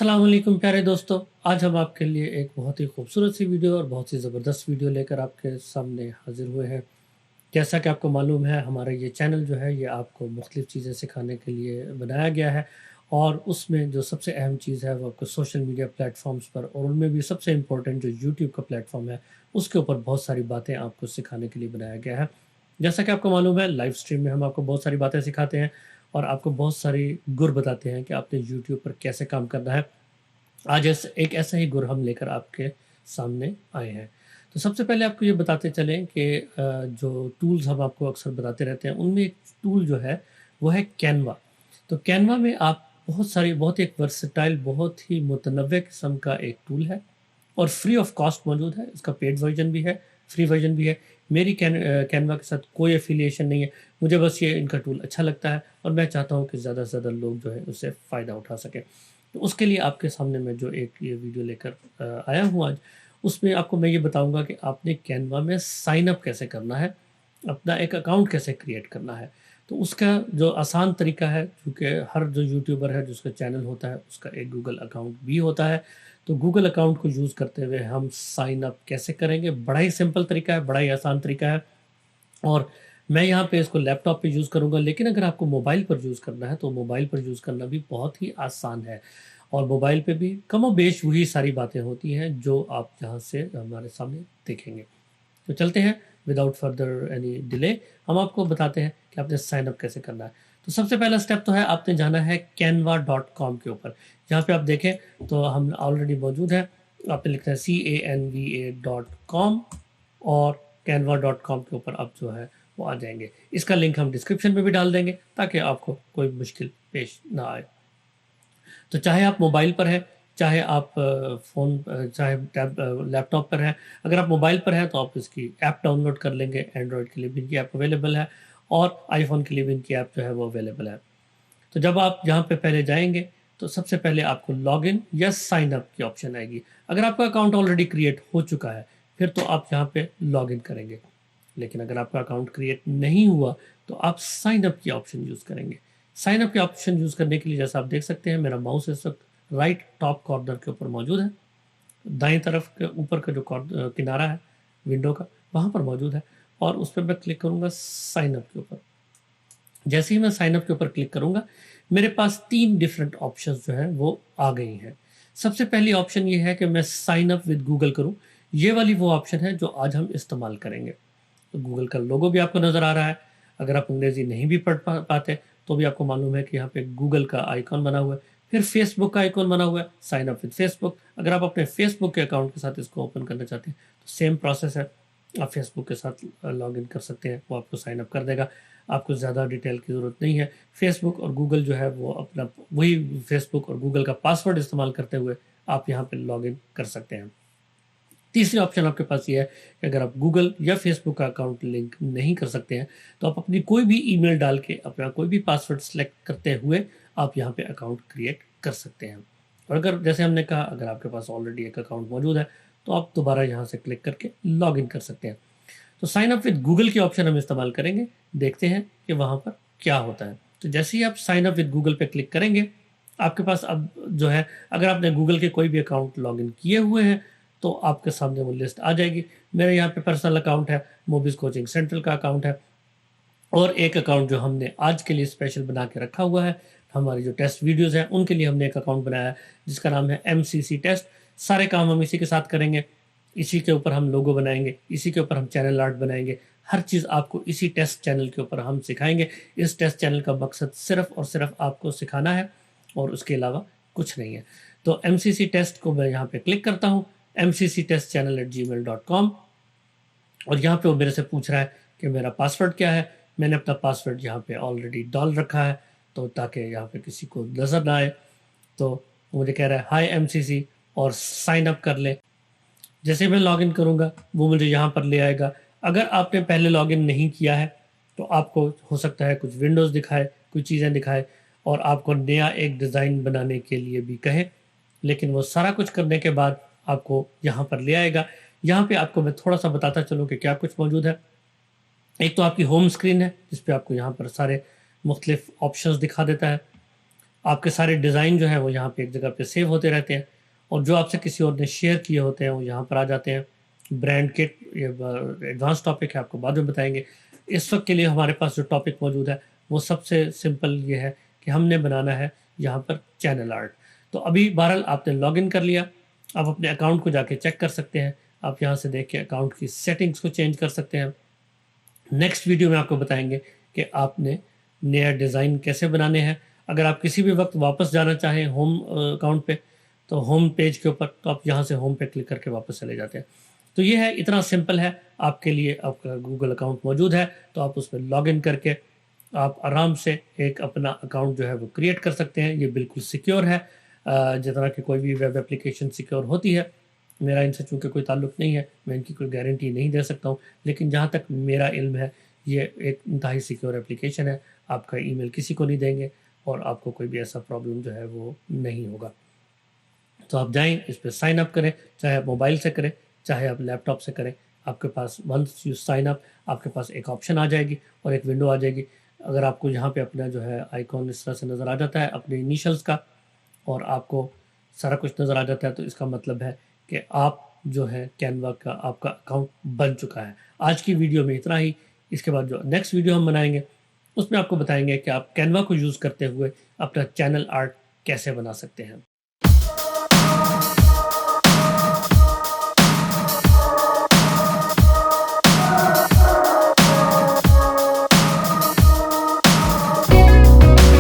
अस्सलाम वालेकुम प्यारे दोस्तों। आज हम आपके लिए एक बहुत ही खूबसूरत सी वीडियो और बहुत ही ज़बरदस्त वीडियो लेकर आपके सामने हाज़िर हुए हैं। जैसा कि आपको मालूम है, हमारा ये चैनल जो है ये आपको मुख्तलिफ़ चीज़ें सिखाने के लिए बनाया गया है और उसमें जो सबसे अहम चीज़ है वो आपको सोशल मीडिया प्लेटफ़ॉर्म्स पर और उनमें भी सबसे इम्पोर्टेंट जो यूट्यूब का प्लेटफ़ॉर्म है, उसके ऊपर बहुत सारी बातें आपको सिखाने के लिए बनाया गया है। जैसा कि आपको मालूम है, लाइव स्ट्रीम में हम आपको बहुत सारी बातें सिखाते हैं और आपको बहुत सारी गुर बताते हैं कि आपने यूट्यूब पर कैसे काम करना है। आज एक ऐसा ही गुर हम लेकर आपके सामने आए हैं। तो सबसे पहले आपको ये बताते चलें कि जो टूल्स हम आपको अक्सर बताते रहते हैं, उनमें एक टूल जो है, वो है कैनवा। तो कैनवा में आप बहुत एक वर्सेटाइल, बहुत ही मुतनव्वे किस्म का एक टूल है और फ्री ऑफ कॉस्ट मौजूद है। इसका पेड वर्ज़न भी है, फ्री वर्ज़न भी है। मेरी कैनवा के साथ कोई एफ़िलिएशन नहीं है। मुझे बस ये इनका टूल अच्छा लगता है और मैं चाहता हूँ कि ज़्यादा से ज़्यादा लोग जो है, उससे फ़ायदा उठा सकें। तो उसके लिए आपके सामने मैं जो एक ये वीडियो लेकर आया हूँ आज, उसमें आपको मैं ये बताऊँगा कि आपने कैनवा में साइन अप कैसे करना है, अपना एक अकाउंट कैसे क्रिएट करना है। तो उसका जो आसान तरीका है, चूँकि हर जो यूट्यूबर है जिसका चैनल होता है, उसका एक गूगल अकाउंट भी होता है। तो गूगल अकाउंट को यूज़ करते हुए हम साइन अप कैसे करेंगे? बड़ा ही सिंपल तरीका है, बड़ा ही आसान तरीका है और मैं यहाँ पे इसको लैपटॉप पे यूज़ करूँगा, लेकिन अगर आपको मोबाइल पर यूज़ करना है, तो मोबाइल पर यूज़ करना भी बहुत ही आसान है और मोबाइल पे भी कमोबेश वही सारी बातें होती हैं, जो आप यहाँ से हमारे सामने देखेंगे। तो चलते हैं विदाउट फर्दर एनी डिले, हम आपको बताते हैं कि आपने साइन अप कैसे करना है। तो सबसे पहला स्टेप तो है आपने जाना है canva.com के ऊपर। यहाँ पे आप देखें तो हम ऑलरेडी मौजूद हैं। आपने लिखना है canva.com और canva.com के ऊपर आप जो है वो आ जाएँगे। इसका लिंक हम डिस्क्रिप्शन में भी डाल देंगे ताकि आपको कोई मुश्किल पेश ना आए। तो चाहे आप मोबाइल पर हैं, चाहे आप चाहे लैपटॉप पर हैं। अगर आप मोबाइल पर हैं तो आप इसकी ऐप डाउनलोड कर लेंगे। एंड्रॉयड के लिए भी इनकी ऐप अवेलेबल है और आईफ़ोन के लिए भी इनकी ऐप जो है वो अवेलेबल है। तो जब आप यहाँ पे पहले जाएँगे, तो सबसे पहले आपको लॉगिन या साइन अप की ऑप्शन आएगी। अगर आपका अकाउंट ऑलरेडी क्रिएट हो चुका है, फिर तो आप यहाँ पे लॉगिन करेंगे। लेकिन अगर आपका अकाउंट क्रिएट नहीं हुआ, तो आप साइन अप की ऑप्शन यूज़ करेंगे। साइन अप के ऑप्शन यूज़ करने के लिए जैसा आप देख सकते हैं, मेरा माउस इस वक्त राइट टॉप कॉर्नर के ऊपर मौजूद है। दाएं तरफ के ऊपर का जो किनारा है विंडो का, वहाँ पर मौजूद है और उस पर मैं क्लिक करूँगा साइन अप के ऊपर। जैसे ही मैं साइन अप के ऊपर क्लिक करूँगा, मेरे पास 3 डिफरेंट ऑप्शंस जो हैं वो आ गई हैं। सबसे पहली ऑप्शन ये है कि मैं साइन अप विद गूगल करूँ। ये वाली वो ऑप्शन है जो आज हम इस्तेमाल करेंगे। तो गूगल का लोगो भी आपको नज़र आ रहा है। अगर आप अंग्रेज़ी नहीं भी पढ़ पाते, तो भी आपको मालूम है कि यहाँ पे गूगल का आइकॉन बना हुआ है। फिर फेसबुक का आइकॉन बना हुआ है, साइन अप विद फेसबुक। अगर आप अपने फेसबुक के अकाउंट के साथ इसको ओपन करना चाहते हैं, तो सेम प्रोसेस है। आप फेसबुक के साथ लॉगिन कर सकते हैं, वो आपको साइन अप कर देगा। आपको ज़्यादा डिटेल की ज़रूरत नहीं है। फेसबुक और गूगल जो है वो अपना वही फेसबुक और गूगल का पासवर्ड इस्तेमाल करते हुए आप यहाँ पे लॉगिन कर सकते हैं। तीसरी ऑप्शन आपके पास ये है कि अगर आप गूगल या फेसबुक का अकाउंट लिंक नहीं कर सकते हैं, तो आप अपनी कोई भी ईमेल डाल के अपना कोई भी पासवर्ड सेलेक्ट करते हुए आप यहाँ पे अकाउंट क्रिएट कर सकते हैं। और अगर जैसे हमने कहा, अगर आपके पास ऑलरेडी एक अकाउंट मौजूद है, तो आप दोबारा यहाँ से क्लिक करके लॉगिन कर सकते हैं। तो साइन अप विद गूगल की ऑप्शन हम इस्तेमाल करेंगे। देखते हैं कि वहाँ पर क्या होता है। तो जैसे ही आप साइन अप विद गूगल पे क्लिक करेंगे, आपके पास अब जो है, अगर आपने गूगल के कोई भी अकाउंट लॉगिन किए हुए हैं, तो आपके सामने वो लिस्ट आ जाएगी। मेरे यहाँ पे पर्सनल अकाउंट है, मोबिस कोचिंग सेंट्रल का अकाउंट है और एक अकाउंट जो हमने आज के लिए स्पेशल बना के रखा हुआ है, हमारी जो टेस्ट वीडियोज़ हैं, उनके लिए हमने एक अकाउंट बनाया है, जिसका नाम है MCC टेस्ट। सारे काम हम इसी के साथ करेंगे। इसी के ऊपर हम लोगो बनाएँगे, इसी के ऊपर हम चैनल आर्ट बनाएँगे। हर चीज़ आपको इसी टेस्ट चैनल के ऊपर हम सिखाएँगे। इस टेस्ट चैनल का मकसद सिर्फ़ और सिर्फ़ आपको सिखाना है और उसके अलावा कुछ नहीं है। तो MCC टेस्ट को मैं यहाँ पे क्लिक करता हूँ, mcctestchannel@gmail.com और यहाँ पे वो मेरे से पूछ रहा है कि मेरा पासवर्ड क्या है। मैंने अपना पासवर्ड यहाँ पे ऑलरेडी डाल रखा है, तो ताकि यहाँ पे किसी को नज़र ना आए। तो वो मुझे कह रहा है हाय MCC और साइन अप कर ले। जैसे मैं लॉगिन करूँगा, वो मुझे यहाँ पर ले आएगा। अगर आपने पहले लॉगिन नहीं किया है, तो आपको हो सकता है कुछ विंडोज़ दिखाए, कुछ चीज़ें दिखाए और आपको नया एक डिज़ाइन बनाने के लिए भी कहे। लेकिन वो सारा कुछ करने के बाद आपको यहाँ पर ले आएगा। यहाँ पे आपको मैं थोड़ा-सा बताता चलूँ कि क्या कुछ मौजूद है। एक तो आपकी होम स्क्रीन है, जिस पे आपको यहाँ पर सारे मुख्तलिफ ऑप्शंस दिखा देता है। आपके सारे डिज़ाइन जो है वो यहाँ पे एक जगह पे सेव होते रहते हैं, और जो आपसे किसी और ने शेयर किए होते हैं वो यहाँ पर आ जाते हैं। ब्रांड किट ये एडवांस टॉपिक है, आपको बाद में बताएंगे। इस वक्त के लिए हमारे पास जो टॉपिक मौजूद है वो सबसे सिंपल ये है कि हमने बनाना है यहाँ पर चैनल आर्ट। तो अभी बहरहाल आपने लॉगिन कर लिया, आप अपने अकाउंट को जाके चेक कर सकते हैं। आप यहाँ से देख के अकाउंट की सेटिंग्स को चेंज कर सकते हैं। नेक्स्ट वीडियो में आपको बताएंगे कि आपने नया डिज़ाइन कैसे बनाने हैं। अगर आप किसी भी वक्त वापस जाना चाहें होम अकाउंट पे, तो होम पेज के ऊपर, तो आप यहाँ से होम पे क्लिक करके वापस चले जाते हैं। तो ये है, इतना सिंपल है। आपके लिए आपका गूगल अकाउंट मौजूद है तो आप उसमें लॉगिन करके आप आराम से एक अपना अकाउंट जो है वो क्रिएट कर सकते हैं। ये बिल्कुल सिक्योर है, जिस तरह की कोई भी वेब एप्लीकेशन सिक्योर होती है। मेरा इनसे चूँकि कोई ताल्लुक़ नहीं है, मैं इनकी कोई गारंटी नहीं दे सकता हूँ, लेकिन जहाँ तक मेरा इल्म है ये एक इंतहाई सिक्योर एप्लीकेशन है। आपका ईमेल किसी को नहीं देंगे और आपको कोई भी ऐसा प्रॉब्लम जो है वो नहीं होगा। तो आप जाएँ, इस पे साइन अप करें, चाहे आप मोबाइल से करें, चाहे आप लैपटॉप से करें। आपके पास वंस यू साइन अप, आपके पास एक ऑप्शन आ जाएगी और एक विंडो आ जाएगी। अगर आपको यहाँ पे अपना जो है आइकॉन इस तरह से नज़र आ जाता है अपने इनिशियल्स का, और आपको सारा कुछ नज़र आ जाता है, तो इसका मतलब है कि आप जो है कैनवा का आपका अकाउंट बन चुका है। आज की वीडियो में इतना ही। इसके बाद जो नेक्स्ट वीडियो हम बनाएंगे उसमें आपको बताएंगे कि आप कैनवा को यूज़ करते हुए अपना चैनल आर्ट कैसे बना सकते हैं।